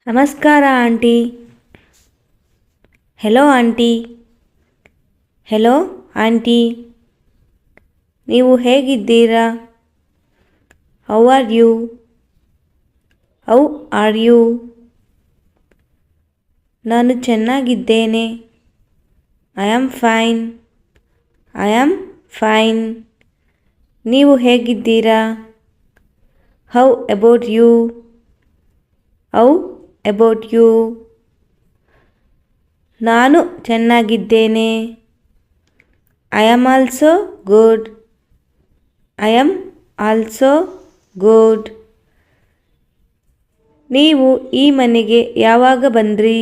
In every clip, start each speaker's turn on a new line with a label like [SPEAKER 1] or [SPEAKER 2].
[SPEAKER 1] ನಮಸ್ಕಾರ aunty. Hello aunty. Hello aunty, ನೀವು ಹೇಗಿದ್ದೀರಾ? How are you? How are you? ನಾನು ಚೆನ್ನಾಗಿದ್ದೇನೆ. I am fine. I am fine. ನೀವು ಹೇಗಿದ್ದೀರಾ? How about you? How about you? ನಾನು ಚೆನ್ನಾಗಿದ್ದೇನೆ. I am also good. I am also good. ನೀವು ಈ ಮನೆಗೆ ಯಾವಾಗ ಬಂದ್ರಿ?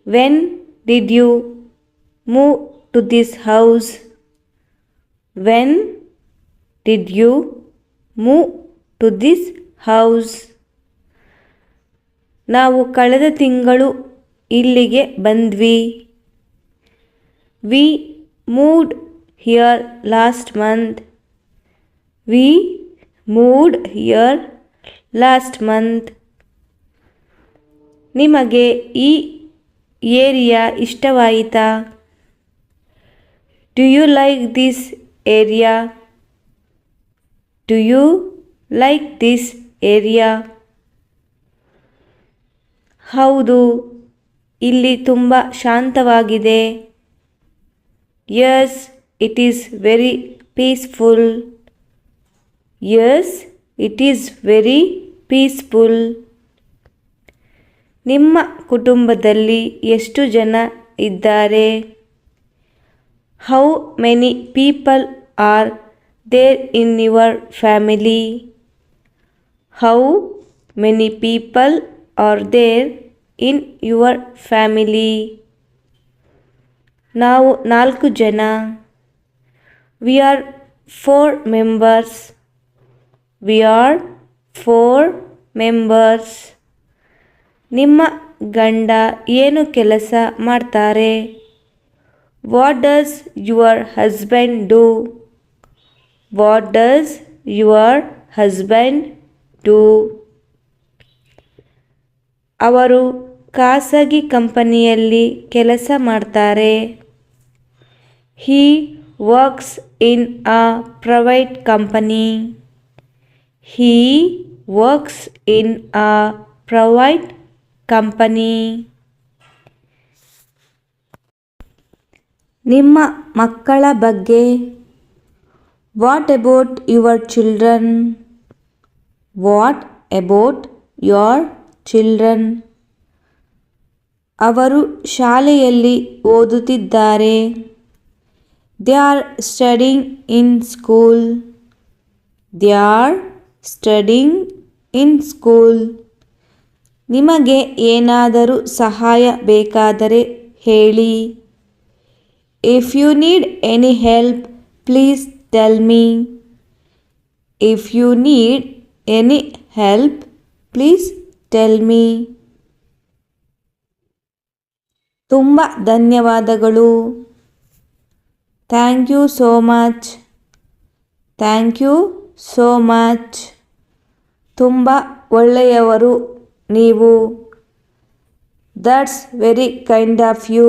[SPEAKER 1] When did you move to this house? When did you move to this house? ನಾವು ಕಳೆದ ತಿಂಗಳು ಇಲ್ಲಿಗೆ ಬಂದ್ವಿ. We moved here last month. V moved here last month. ನಿಮಗೆ ಈ ಏರಿಯಾ ಇಷ್ಟವಾಯಿತಾ? Do you like this area? Do you like this area? ಹೌದು, ಇಲ್ಲಿ ತುಂಬ ಶಾಂತವಾಗಿದೆ. Yes, it is very peaceful. Yes, it is very peaceful. ನಿಮ್ಮ ಕುಟುಂಬದಲ್ಲಿ ಎಷ್ಟು ಜನ ಇದ್ದಾರೆ? How many people are there in your family? How many people are there in your family? ನಾವು 4 ಜನ. We are 4 members. We are 4 members. ನಿಮ್ಮ ಗಂಡ ಏನು ಕೆಲಸ ಮಾಡ್ತಾರೆ? What does your husband do? What does your husband do? ಅವರು ಖಾಸಗಿ ಕಂಪನಿಯಲ್ಲಿ ಕೆಲಸ ಮಾಡ್ತಾರೆ. He works in a private company. He works in a private company. ನಿಮ್ಮ ಮಕ್ಕಳ ಬಗ್ಗೆ? What about your children? What about your children? ಅವರು ಶಾಲೆಯಲ್ಲಿ ಓದುತ್ತಿದ್ದಾರೆ. They are studying in school. They are studying in school. ನಿಮಗೆ ಏನಾದರೂ ಸಹಾಯ ಬೇಕಾದರೆ ಹೇಳಿ. If you need any help please tell me. If you need any help please tell me. ತುಂಬ ಧನ್ಯವಾದಗಳು. Thank you so much. Thank you so much. ತುಂಬ ಒಳ್ಳೆಯವರು ನೀವು. That's very kind of you.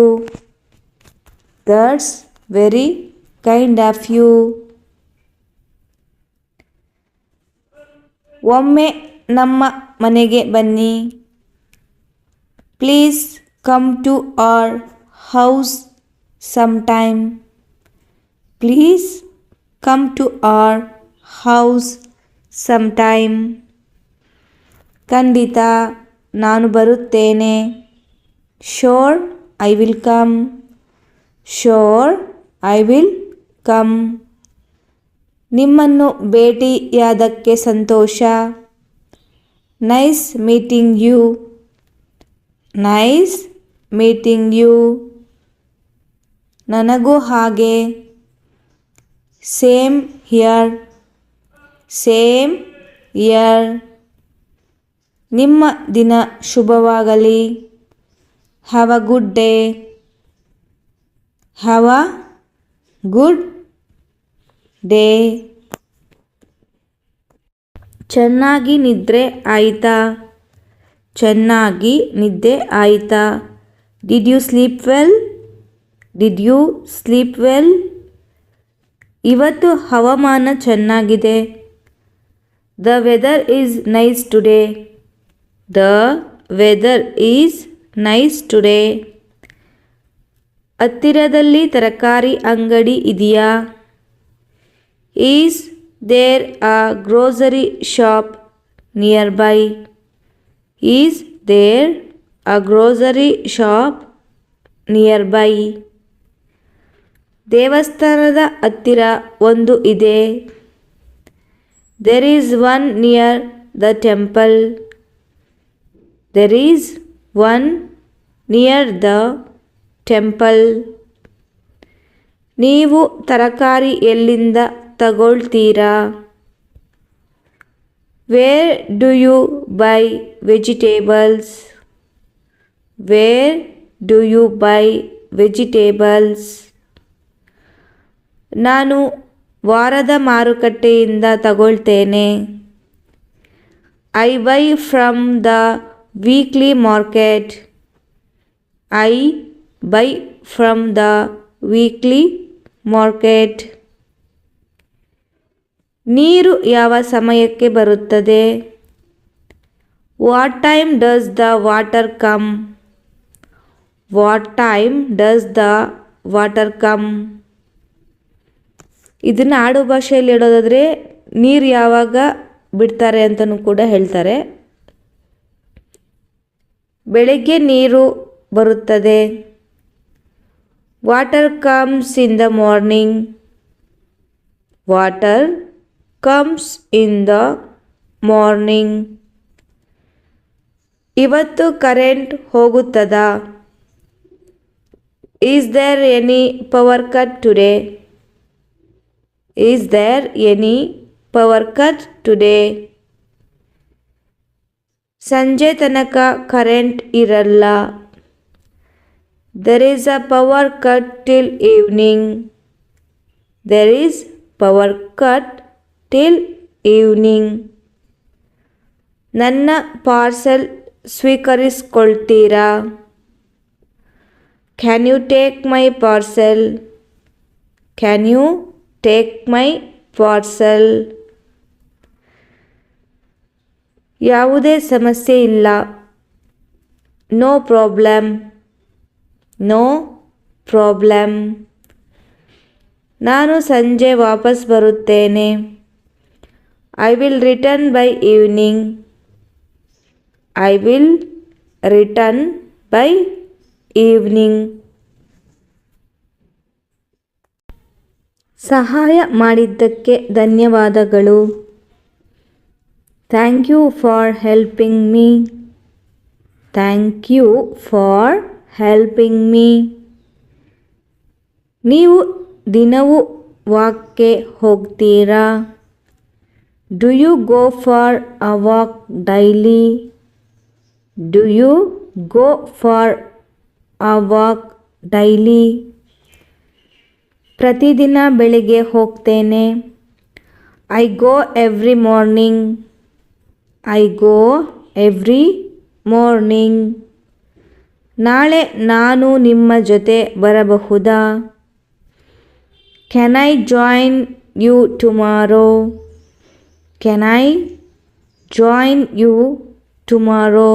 [SPEAKER 1] That's very kind of you. ಒಮ್ಮೆ ನಮ್ಮ ಮನೆಗೆ ಬನ್ನಿ. Please come to our house sometime. Please come to our house sometime. ಖಂಡಿತ ನಾನು ಬರುತ್ತೇನೆ. Sure I will come. Sure I will come. ನಿಮ್ಮನ್ನು ಭೇಟಿಯಾದಕ್ಕೆ ಸಂತೋಷ. Nice meeting you. Nice meeting you. ನನಗೂ ಹಾಗೆ. Same here. Same here. ನಿಮ್ಮ ದಿನ ಶುಭವಾಗಲಿ. Have a good day. Have a good day. ಚೆನ್ನಾಗಿ ನಿದ್ರೆ ಆಯಿತಾ? ಚೆನ್ನಾಗಿ ನಿದ್ದೆ ಆಯಿತಾ? Did you sleep well? Did you sleep well? ಇವತ್ತು ಹವಾಮಾನ ಚೆನ್ನಾಗಿದೆ. The weather is nice today. The weather is nice today. ಹತ್ತಿರದಲ್ಲಿ ತರಕಾರಿ ಅಂಗಡಿ ಇದೆಯಾ? Is there a grocery shop nearby? Is there a grocery shop nearby? ದೇವಸ್ಥಾನದ ಹತ್ತಿರ ಒಂದು ಇದೆ. There is one near the temple. There is one near the temple. ನೀವು ತರಕಾರಿ ಎಲ್ಲಿಂದ ತಗೊಳ್ತೀರಾ? Where do you buy vegetables? Where do you buy vegetables? ನಾನು ವಾರದ ಮಾರುಕಟ್ಟೆಯಿಂದ ತಗೊಳ್ತೇನೆ. I buy from the weekly market. I buy from the weekly market. ನೀರು ಯಾವ ಸಮಯಕ್ಕೆ ಬರುತ್ತದೆ? What time does the water come? What time does the water come? ಇದನ್ನು ಆಡು ಭಾಷೆಯಲ್ಲಿ ಹೇಳೋದಾದರೆ ನೀರು ಯಾವಾಗ ಬಿಡ್ತಾರೆ ಅಂತಲೂ ಕೂಡ ಹೇಳ್ತಾರೆ. ಬೆಳಗ್ಗೆ ನೀರು ಬರುತ್ತದೆ. Water comes in the morning. Water comes in the morning. ಇವತ್ತು ಕರೆಂಟ್ ಹೋಗುತ್ತದಾ? Is there any power cut today? Is there any power cut today? ಸಂಜೆ ತನಕ ಕರೆಂಟ್ ಇರಲ್ಲ. There is a power cut till evening. There is power cut till evening. ನನ್ನ parcel ಸ್ವೀಕರಿಸ್ಕೊಳ್ತೀರಾ? Can you take my parcel? Can you take my parcel? ಯಾವುದೇ ಸಮಸ್ಯೆ ಇಲ್ಲ. No problem. No problem. ನಾನು ಸಂಜೆ ವಾಪಸ್ ಬರುತ್ತೇನೆ. I will return by evening. I will return by evening. ಸಹಾಯ ಮಾಡಿದ್ದಕ್ಕೆ ಧನ್ಯವಾದಗಳು. Thank you for helping me. Thank you for helping me. ನೀವು ದಿನವೂ ವಾಕ್ಗೆ ಹೋಗ್ತೀರಾ? Do you go for a walk daily? Do you go for a walk daily? ಪ್ರತಿದಿನ ಬೆಳಿಗ್ಗೆ ಹೋಗ್ತೇನೆ. I go every morning. I go every morning. ನಾಳೆ ನಾನು ನಿಮ್ಮ ಜೊತೆ ಬರಬಹುದಾ? Can I join you tomorrow? Can I join you tomorrow?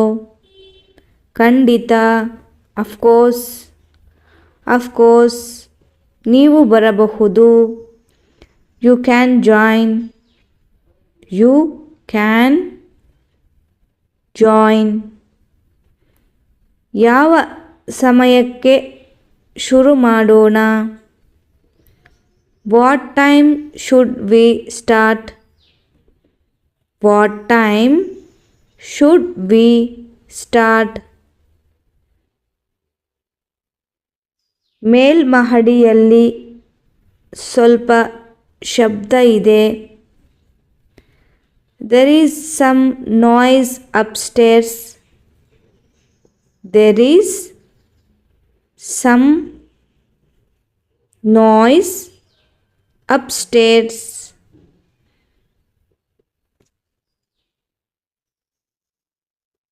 [SPEAKER 1] ಖಂಡಿತ. Of course. Of course. ನೀವು ಬರಬಹುದು. You can join. You can join. ಯಾವ ಸಮಯಕ್ಕೆ ಶುರು ಮಾಡೋಣ? What time should we start? What time should we start? ಮೇಲ್ಮಹಡಿಯಲ್ಲಿ ಸ್ವಲ್ಪ ಶಬ್ದ ಇದೆ. There is some noise upstairs. There is some noise upstairs.